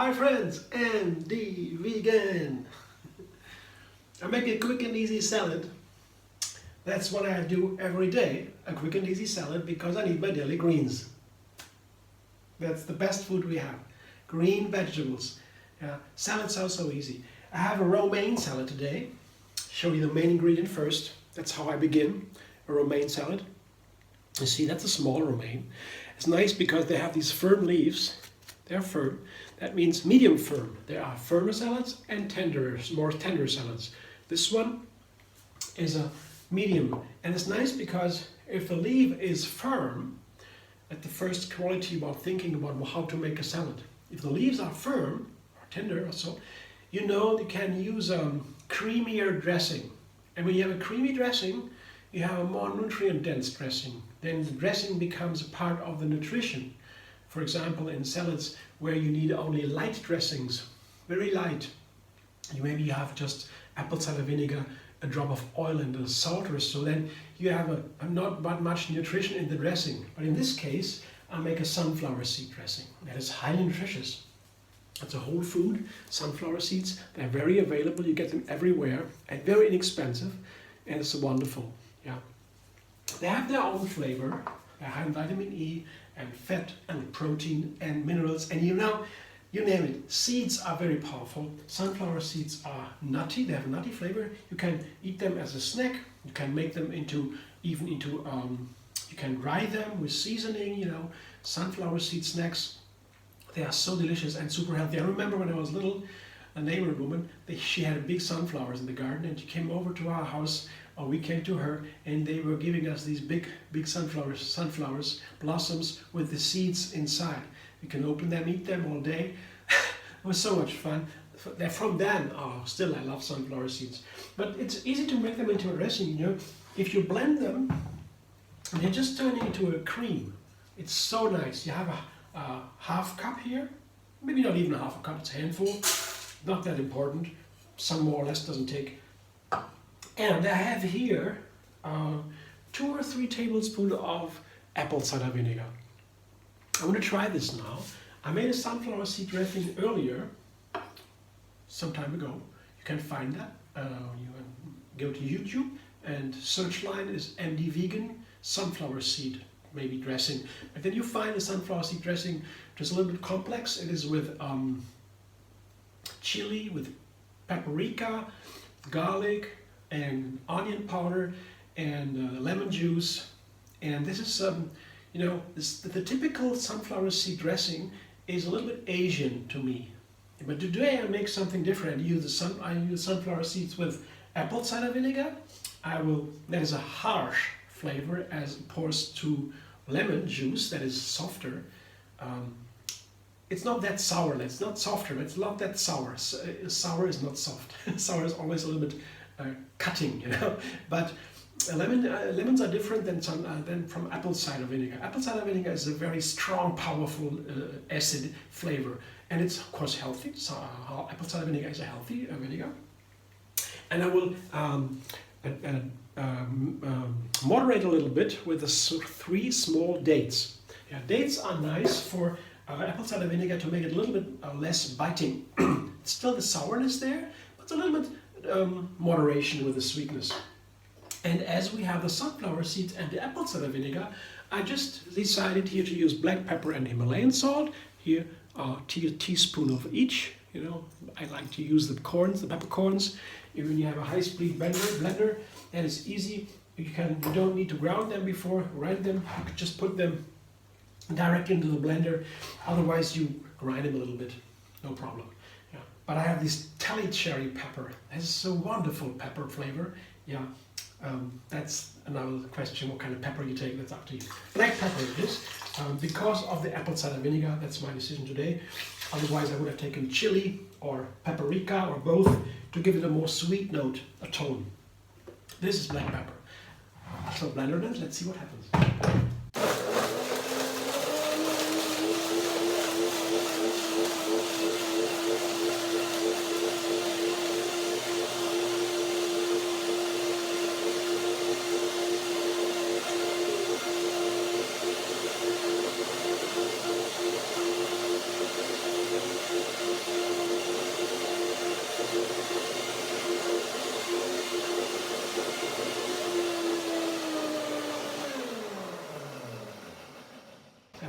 Hi friends, Andy Vegan. I make a quick and easy salad. That's what I do every day, a quick and easy salad, because I need my daily greens. That's the best food we have. Green vegetables. Salads are so easy. I have a romaine salad today. Show you the main ingredient first. That's how I begin a romaine salad. You see, that's a small romaine. It's nice because they have these firm leaves. They're firm. That means medium firm. There are firmer salads and more tender salads. This one is a medium, and it's nice because if the leaf is firm, at the first quality about thinking about how to make a salad. If the leaves are firm or tender or so, you know you can use a creamier dressing. And when you have a creamy dressing, you have a more nutrient-dense dressing. Then the dressing becomes a part of the nutrition. For example, in salads where you need only light dressings, very light. Maybe have just apple cider vinegar, a drop of oil and a salt or so, then you have not much nutrition in the dressing. But in this case, I make a sunflower seed dressing that is highly nutritious. It's a whole food, sunflower seeds. They're very available, you get them everywhere and very inexpensive, and it's wonderful. Yeah. They have their own flavor. They have vitamin E and fat and protein and minerals, and you name it. Seeds are very powerful. Sunflower seeds are nutty. They have a nutty flavor. You can eat them as a snack. You can make them you can dry them with seasoning, sunflower seed snacks. They are so delicious and super healthy. I remember when I was little, a neighborhood woman, she had big sunflowers in the garden, and she came over to our house, or we came to her, and they were giving us these big sunflowers, blossoms with the seeds inside. You can open them, eat them all day. It was so much fun. From then, still I love sunflower seeds. But it's easy to make them into a dressing, If you blend them, they just turn into a cream. It's so nice. You have a half cup here, maybe not even a half a cup, it's a handful. Not that important. Some more or less doesn't take. And I have here 2 or 3 tablespoons of apple cider vinegar. I want to try this now. I made a sunflower seed dressing earlier, some time ago. You can find that. You go to YouTube, and search line is MD Vegan sunflower seed maybe dressing. But then you find the sunflower seed dressing just a little bit complex. It is with chili, with paprika, garlic, and onion powder, and lemon juice. And this is the typical sunflower seed dressing is a little bit Asian to me. But today I make something different. I use sunflower seeds with apple cider vinegar. That is a harsh flavor as opposed to lemon juice that is softer. It's not that sour. It's not softer. It's not that sour. Sour is not soft. Sour is always a little bit cutting, But lemons are different than from apple cider vinegar. Apple cider vinegar is a very strong, powerful acid flavor, and it's of course healthy. So apple cider vinegar is a healthy vinegar. And I will moderate a little bit with the 3 small dates. Yeah, dates are nice for apple cider vinegar to make it a little bit less biting. Still the sourness there, but a little bit moderation with the sweetness. And as we have the sunflower seeds and the apple cider vinegar, I just decided here to use black pepper and Himalayan salt. Here a teaspoon of each. I like to use the peppercorns. When you have a high-speed blender, and it's easy. You don't need to ground them before, grind them. You can just put them directly into the blender. Otherwise, you grind them a little bit, no problem. Yeah. But I have this Tally cherry pepper. It's a wonderful pepper flavor. Yeah. That's another question, what kind of pepper you take, that's up to you. Black pepper it is, because of the apple cider vinegar, that's my decision today. Otherwise I would have taken chili or paprika or both to give it a more sweet note, a tone. This is black pepper. So blender it, let's see what happens.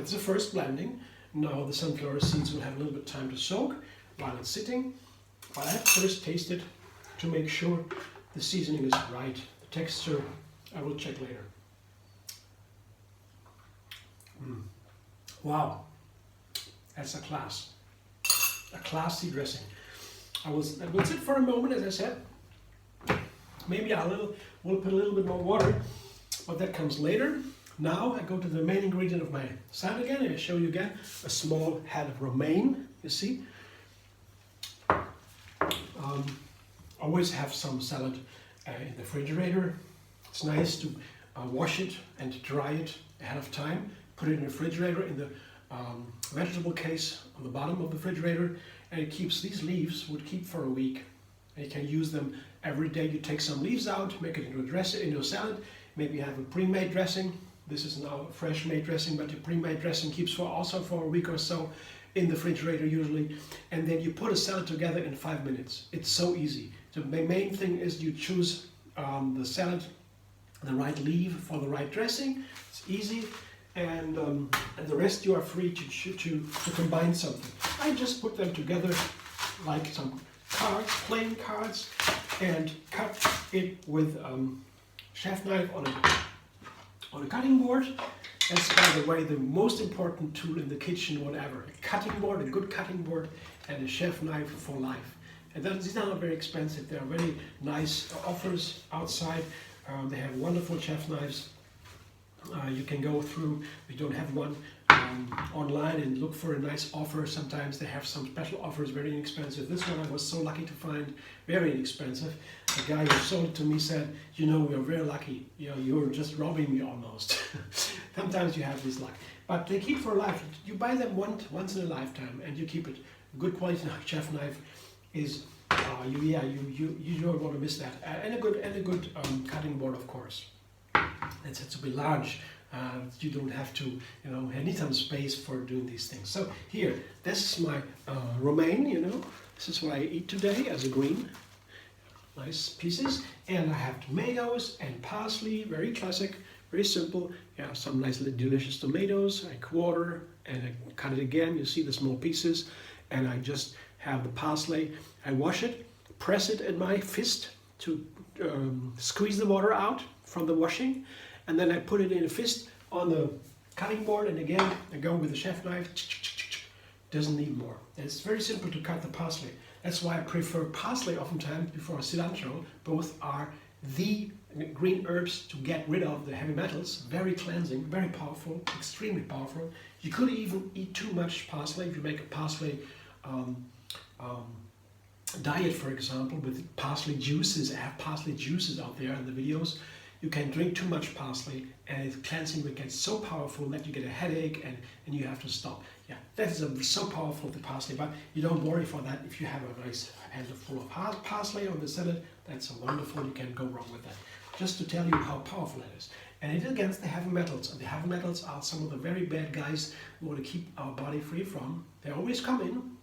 That's the first blending. Now the sunflower seeds will have a little bit of time to soak while it's sitting. But I first taste it to make sure the seasoning is right. The texture, I will check later. Wow, that's a class. A classy dressing. I will sit for a moment, as I said. Maybe we'll put a little bit more water, but that comes later. Now I go to the main ingredient of my salad again, and I show you again a small head of romaine. You see, always have some salad in the refrigerator. It's nice to wash it and dry it ahead of time. Put it in the refrigerator in the vegetable case on the bottom of the refrigerator, and it keeps these leaves would keep for a week. And you can use them every day. You take some leaves out, make it into a dressing, into a salad. Maybe you have a pre-made dressing. This is now a fresh made dressing, but the pre-made dressing keeps also for a week or so in the refrigerator usually. And then you put a salad together in 5 minutes. It's so easy. The main thing is you choose the salad, the right leaf for the right dressing. It's easy. And the rest you are free to combine something. I just put them together like some cards, plain cards, and cut it with chef knife on a cutting board. That's, by the way, the most important tool in the kitchen, whatever. A cutting board, a good cutting board, and a chef knife for life. And these are not very expensive. They are very nice offers outside. They have wonderful chef knives. You can go through, if you don't have one, online and look for a nice offer. Sometimes they have some special offers, very inexpensive. This one I was so lucky to find, very inexpensive. The guy who sold it to me said, you know, we are very lucky. You know, you're just robbing me almost. Sometimes you have this luck. But they keep for life. You buy them once in a lifetime and you keep it. A good quality chef knife is, you don't want to miss that. And a good cutting board, of course. It has to be large. You don't have to, you know, I need some space for doing these things. So here, this is my romaine, you know. This is what I eat today as a green. Nice pieces. And I have tomatoes and parsley, very classic, very simple. Yeah, some nice delicious tomatoes. I quarter and I cut it again. You see the small pieces. And I just have the parsley. I wash it, press it in my fist to squeeze the water out from the washing, and then I put it in a fist on the cutting board, and again I go with the chef knife. Doesn't need more. And it's very simple to cut the parsley. That's why I prefer parsley oftentimes before cilantro. Both are the green herbs to get rid of the heavy metals. Very cleansing, very powerful, extremely powerful. You could even eat too much parsley if you make a parsley diet, for example, with parsley juices. I have parsley juices out there in the videos. You can drink too much parsley and its cleansing will get so powerful that you get a headache and you have to stop. Yeah, that is so powerful, the parsley, but you don't worry for that. If you have a nice handful of parsley on the salad, that's wonderful. You can't go wrong with that. Just to tell you how powerful it is. And it is against the heavy metals. And the heavy metals are some of the very bad guys we want to keep our body free from. They always come in.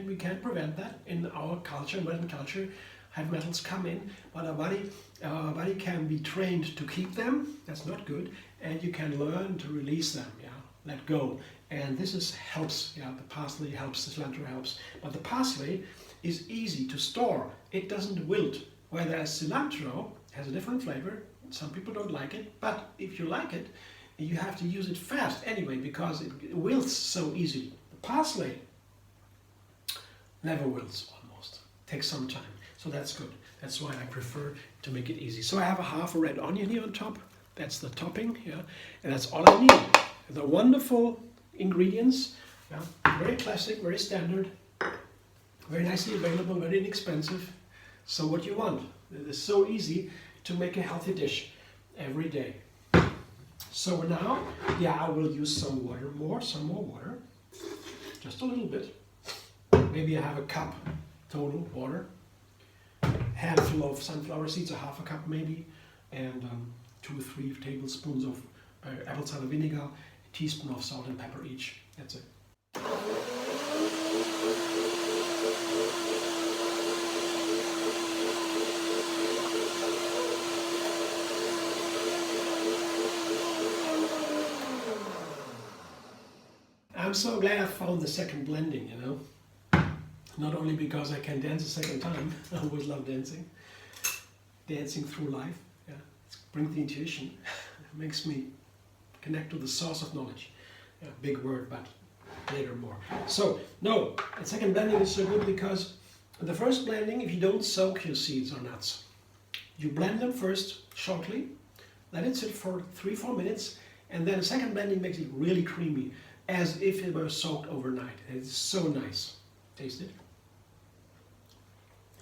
We can't prevent that in our culture, modern culture. Heavy metals come in, but our body can be trained to keep them. That's not good, and you can learn to release them. Yeah, let go. And this helps. Yeah, the parsley helps, the cilantro helps. But the parsley is easy to store. It doesn't wilt. Whereas cilantro has a different flavor. Some people don't like it, but if you like it, you have to use it fast anyway because it wilts so easily. The parsley never wilts almost. Takes some time. So that's good. That's why I prefer to make it easy. So I have a half a red onion here on top. That's the topping, yeah. And that's all I need. The wonderful ingredients, yeah. Very classic, very standard, very nicely available, very inexpensive. So what you want. It is so easy to make a healthy dish every day. So now, yeah, I will use some more water. Just a little bit. Maybe I have a cup total water. Handful of sunflower seeds, a half a cup maybe, and 2 or 3 tablespoons of apple cider vinegar, a teaspoon of salt and pepper each. That's it. I'm so glad I found the second blending, you know. Not only because I can dance a second time, I always love dancing. Dancing through life, yeah. It brings the intuition. It makes me connect to the source of knowledge. Yeah, big word, but later more. So, no, the second blending is so good because the first blending, if you don't soak your seeds or nuts, you blend them first shortly, let it sit for 3-4 minutes, and then the second blending makes it really creamy, as if it were soaked overnight. It's so nice. Taste it.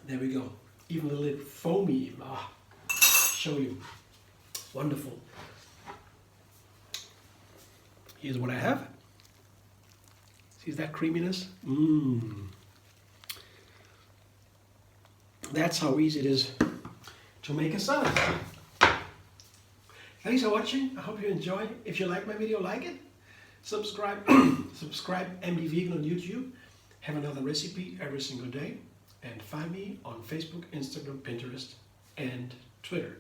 There we go. Even a little foamy. Ah, show you. Wonderful. Here's what I have. See that creaminess? That's how easy it is to make a salad. Thanks for watching. I hope you enjoy. If you like my video, like it. Subscribe. Subscribe MD Vegan on YouTube. Have another recipe every single day. And find me on Facebook, Instagram, Pinterest, and Twitter.